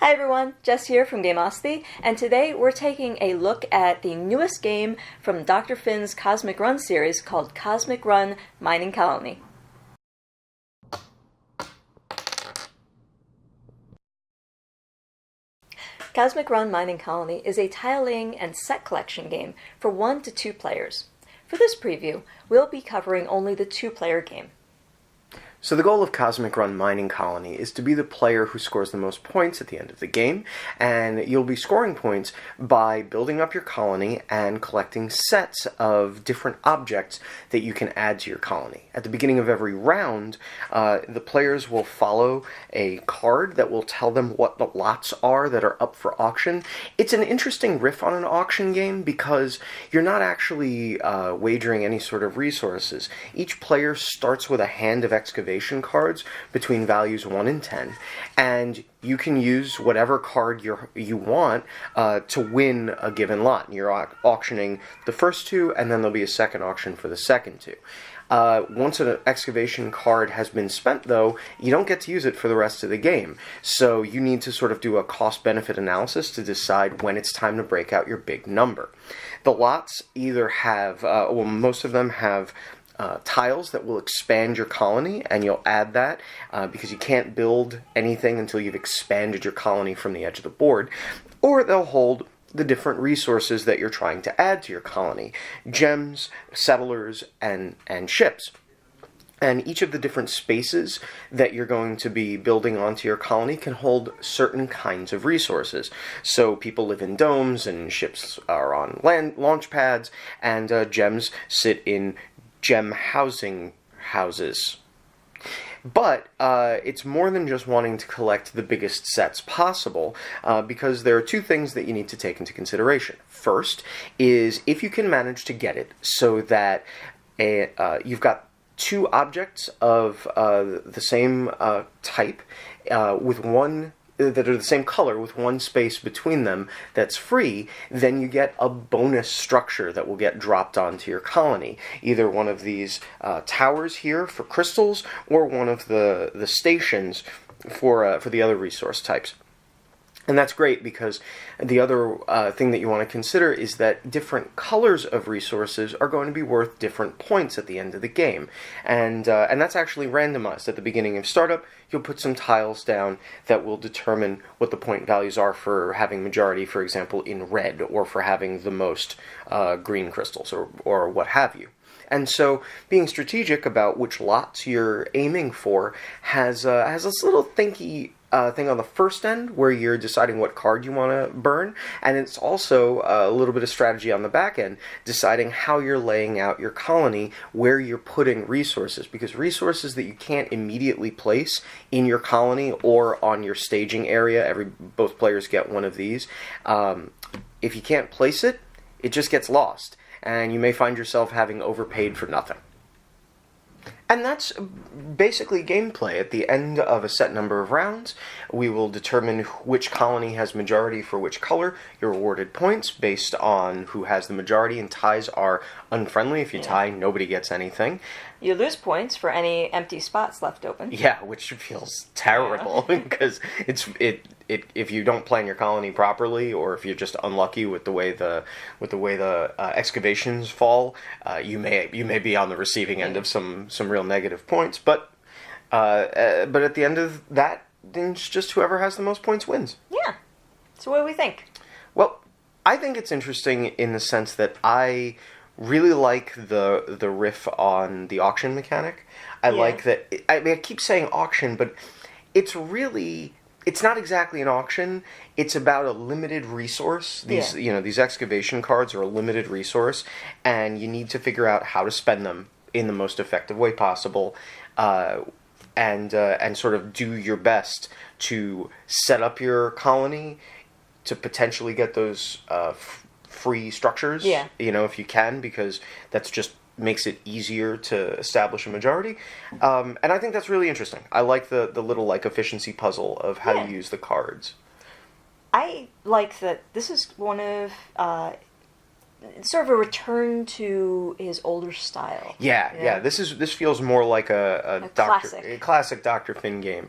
Hi everyone, Jess here from Gameosity, and today we're taking a look at the newest game from Dr. Finn's Cosmic Run series called Cosmic Run Mining Colony. Cosmic Run Mining Colony is a tile-laying and set collection game for 1 to 2 players. For this preview, we'll be covering only the 2-player game. So the goal of Cosmic Run Mining Colony is to be the player who scores the most points at the end of the game, and you'll be scoring points by building up your colony and collecting sets of different objects that you can add to your colony. At the beginning of every round, the players will follow a card that will tell them what the lots are that are up for auction. It's an interesting riff on an auction game because you're not actually wagering any sort of resources. Each player starts with a hand of excavation cards between values 1 and 10, and you can use whatever card you want to win a given lot. And you're auctioning the first 2, and then there'll be a second auction for the second 2. Once an excavation card has been spent, though, you don't get to use it for the rest of the game. So you need to sort of do a cost-benefit analysis to decide when it's time to break out your big number. The lots either have, most of them have tiles that will expand your colony, and you'll add that because you can't build anything until you've expanded your colony from the edge of the board, or they'll hold the different resources that you're trying to add to your colony: gems, settlers, and ships. And each of the different spaces that you're going to be building onto your colony can hold certain kinds of resources. So people live in domes, and ships are on launch pads, and gems sit in gem housing houses. But it's more than just wanting to collect the biggest sets possible, because there are 2 things that you need to take into consideration. First is if you can manage to get it so that you've got 2 objects of the same type with one that are the same color with 1 space between them that's free, then you get a bonus structure that will get dropped onto your colony. Either one of these towers here for crystals, or one of the stations for the other resource types. And that's great because the other thing that you want to consider is that different colors of resources are going to be worth different points at the end of the game. And that's actually randomized. At the beginning of startup, you'll put some tiles down that will determine what the point values are for having majority, for example, in red, or for having the most green crystals, or what have you. And so being strategic about which lots you're aiming for has this little thinky thing on the first end where you're deciding what card you want to burn, and it's also a little bit of strategy on the back end, deciding how you're laying out your colony, where you're putting resources, because resources that you can't immediately place in your colony or on your staging area, both players get one of these. If you can't place it, it just gets lost, and you may find yourself having overpaid for nothing. And that's basically gameplay. At the end of a set number of rounds, we will determine which colony has majority for which color. You're awarded points based on who has the majority, and ties are unfriendly. If you tie, nobody gets anything. You lose points for any empty spots left open. Yeah, which feels terrible because if you don't plan your colony properly, or if you're just unlucky with the way the excavations fall, you may be on the receiving end of some real negative points. But at the end of that, then it's just whoever has the most points wins. Yeah. So what do we think? Well, I think it's interesting in the sense that I really like the riff on the auction mechanic. I like that. I keep saying auction, but it's not exactly an auction. It's about a limited resource. These excavation cards are a limited resource, and you need to figure out how to spend them in the most effective way possible, and sort of do your best to set up your colony to potentially get those free structures, if you can, because that's just makes it easier to establish a majority. And I think that's really interesting. I like the little efficiency puzzle of how to use the cards. I like that this is one of sort of a return to his older style. Yeah. This feels more like a classic Dr. Finn game.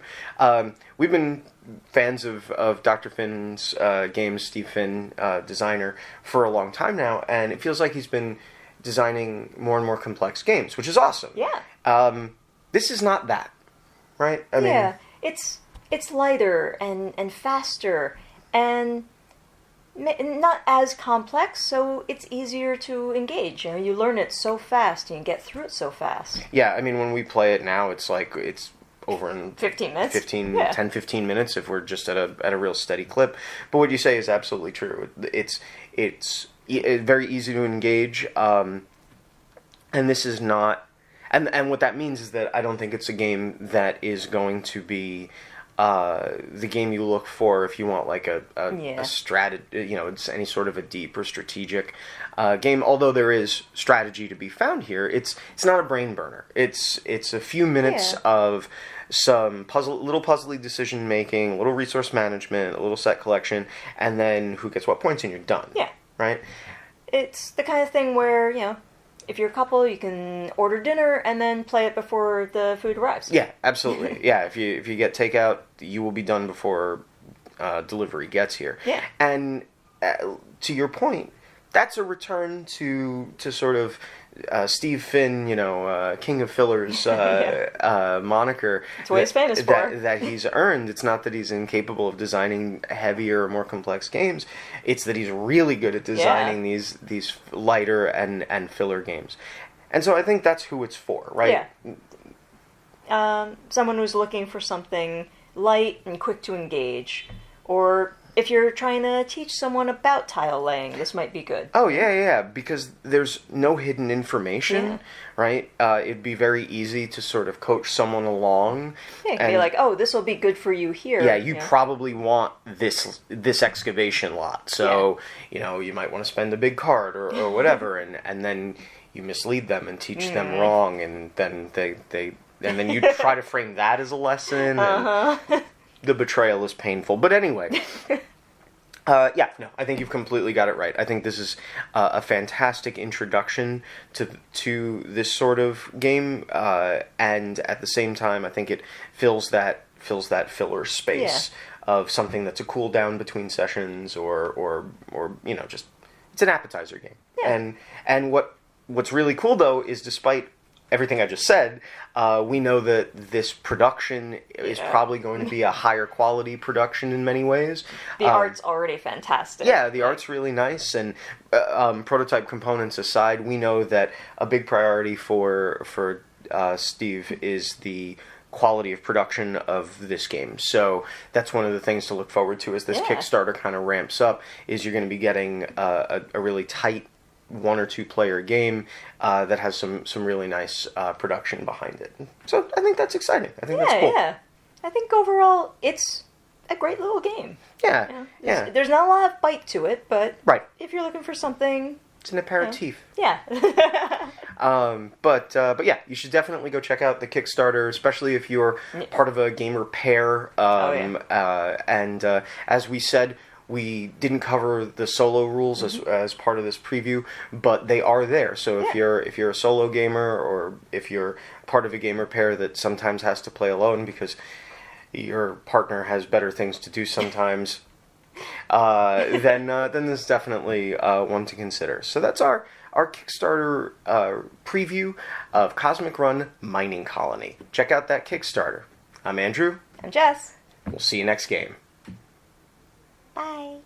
We've been fans of Dr. Finn's games, Steve Finn, designer, for a long time now, and it feels like he's been designing more and more complex games, which is awesome. Yeah. This is not that, right? I mean, it's lighter and faster and not as complex, so it's easier to engage. You learn it so fast and you get through it so fast. Yeah, I mean, when we play it now, it's over in 15 minutes. 10-15 minutes if we're just at a real steady clip. But what you say is absolutely true. It's very easy to engage, and this is not. And what that means is that I don't think it's a game that is going to be the game you look for if you want like a it's any sort of a deep or strategic game. Although there is strategy to be found here, it's not a brain burner. It's a few minutes of some little puzzly decision making, a little resource management, a little set collection, and then who gets what points, and you're done. Yeah. Right? It's the kind of thing where, if you're a couple, you can order dinner and then play it before the food arrives. Yeah, absolutely. Yeah, if you get takeout, you will be done before delivery gets here. Yeah. And to your point, that's a return to sort of Steve Finn, King of Fillers moniker. That's what he's famous for. That he's earned. It's not that he's incapable of designing heavier, more complex games. It's that he's really good at designing these lighter and filler games. And so I think that's who it's for, right? Yeah. Someone who's looking for something light and quick to engage, or if you're trying to teach someone about tile laying, this might be good. Oh, yeah, because there's no hidden information, right? It'd be very easy to sort of coach someone along. Yeah, it could be like, oh, this will be good for you here. Yeah, you probably want this excavation lot, so, you might want to spend a big card or whatever, and then you mislead them and teach them wrong, and then then you try to frame that as a lesson, and the betrayal is painful. But anyway, I think you've completely got it right. I think this is a fantastic introduction to this sort of game, and at the same time, I think it fills that filler space of something that's a cool down between sessions, or just it's an appetizer game. Yeah. And what's really cool though is, despite everything I just said, we know that this production is probably going to be a higher quality production in many ways. The art's already fantastic. Yeah, the art's really nice, and prototype components aside, we know that a big priority for Steve is the quality of production of this game. So that's one of the things to look forward to as this Kickstarter kind of ramps up, is you're going to be getting a really tight 1 or 2 player game that has some really nice production behind it. So I think that's exciting. I think that's cool. Yeah. I think overall it's a great little game. Yeah. There's not a lot of bite to it, but if you're looking for something, it's an aperitif. Yeah. But yeah, you should definitely go check out the Kickstarter, especially if you're part of a gamer pair. And as we said, we didn't cover the solo rules as part of this preview, but they are there. So if you're a solo gamer, or if you're part of a gamer pair that sometimes has to play alone because your partner has better things to do sometimes, then this is definitely one to consider. So that's our Kickstarter preview of Cosmic Run Mining Colony. Check out that Kickstarter. I'm Andrew. I'm Jess. We'll see you next game. Bye.